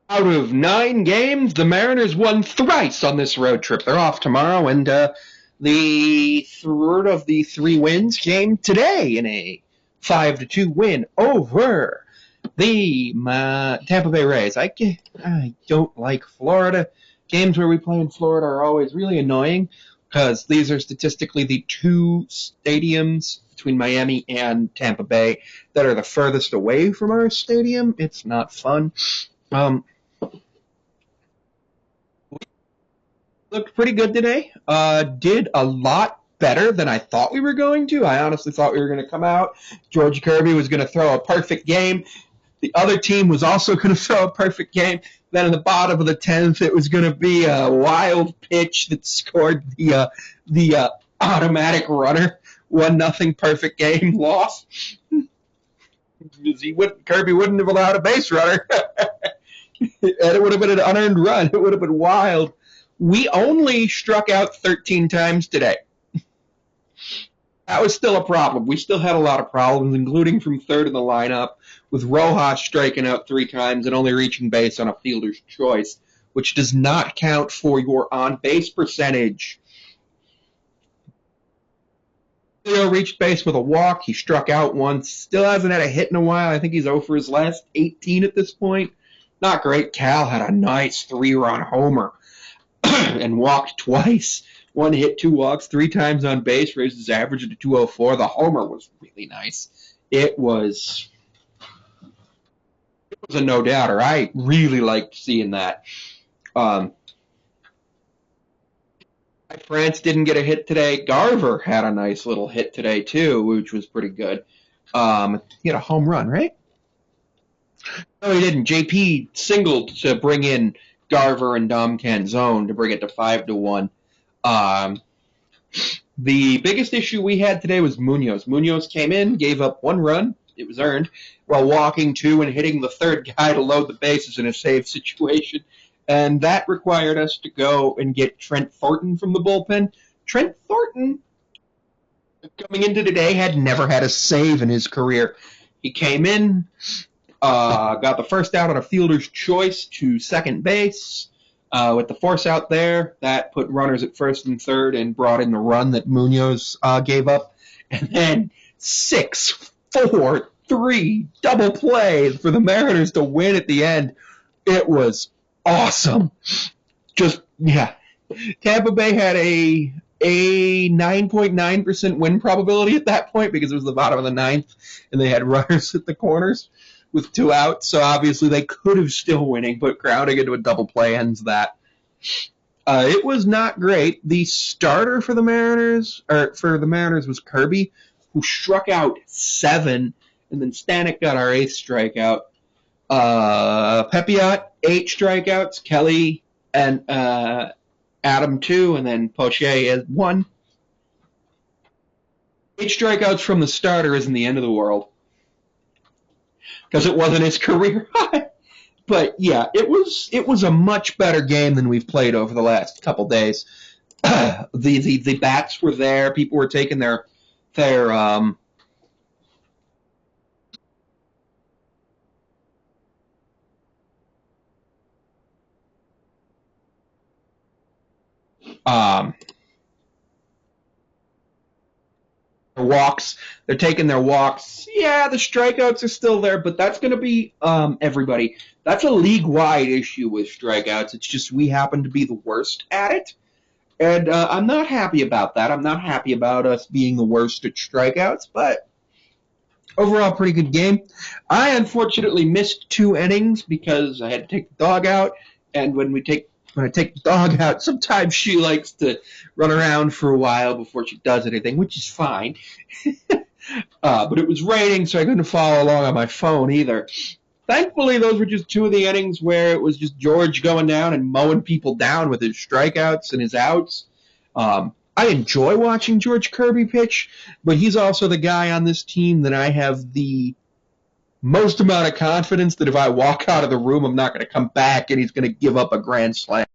Out of 9 games, the Mariners won thrice on this road trip. They're off tomorrow, and the third of the 3 wins came today in a 5-2 win over the Tampa Bay Rays. I don't like Florida. Games where we play in Florida are always really annoying because these are statistically the 2 stadiums between Miami and Tampa Bay that are the furthest away from our stadium. It's not fun. Looked pretty good today. Did a lot better than I thought we were going to. I honestly thought we were going to come out. George Kirby was going to throw a perfect game. The other team was also going to throw a perfect game. Then in the bottom of the 10th, it was going to be a wild pitch that scored the automatic runner. 1-0 perfect game loss. Kirby wouldn't have allowed a base runner. And it would have been an unearned run. It would have been wild. We only struck out 13 times today. That was still a problem. We still had a lot of problems, including from third in the lineup, with Rojas striking out 3 times and only reaching base on a fielder's choice, which does not count for your on-base percentage. Leo reached base with a walk. He struck out once. Still hasn't had a hit in a while. I think he's 0 for his last 18 at this point. Not great. Cal had a nice 3-run homer and walked twice. 1 hit, 2 walks, 3 times on base, raised his average to 204. The homer was really nice. It was a no-doubter. I really liked seeing that. France didn't get a hit today. Garver had a nice little hit today, too, which was pretty good. He had a home run, right? No, he didn't. JP singled to bring in Garver and Dom Canzone to bring it to 5-1. The biggest issue we had today was Munoz. Munoz came in, gave up 1 run. It was earned, while walking 2 and hitting the third guy to load the bases in a save situation. And that required us to go and get Trent Thornton from the bullpen. Trent Thornton, coming into today, had never had a save in his career. He came in, got the first out on a fielder's choice to second base. With the force out there, that put runners at first and third and brought in the run that Munoz gave up. And then 6-4-3 double play for the Mariners to win at the end. It was awesome. Just, yeah. Tampa Bay had a 9.9% win probability at that point because it was the bottom of the 9th and they had runners at the corners with 2 outs, so obviously they could have still winning, but grounding into a double play ends that. It was not great. The starter for the Mariners was Kirby, who struck out 7, and then Stanek got our 8th strikeout. Pepiot, 8 strikeouts. Kelly and Adam 2, and then Poche has 1. 8 strikeouts from the starter isn't the end of the world, because it wasn't his career high. But yeah, it was a much better game than we've played over the last couple days. The bats were there. People were taking their walks. They're taking their walks. Yeah, the strikeouts are still there, but that's going to be everybody. That's a league-wide issue with strikeouts. It's just we happen to be the worst at it. And I'm not happy about that. I'm not happy about us being the worst at strikeouts, but overall, pretty good game. I unfortunately missed 2 innings because I had to take the dog out, and when I take the dog out, sometimes she likes to run around for a while before she does anything, which is fine. But it was raining, so I couldn't follow along on my phone either. Thankfully, those were just 2 of the innings where it was just George going down and mowing people down with his strikeouts and his outs. I enjoy watching George Kirby pitch, but he's also the guy on this team that I have the most amount of confidence that if I walk out of the room, I'm not going to come back and he's going to give up a grand slam.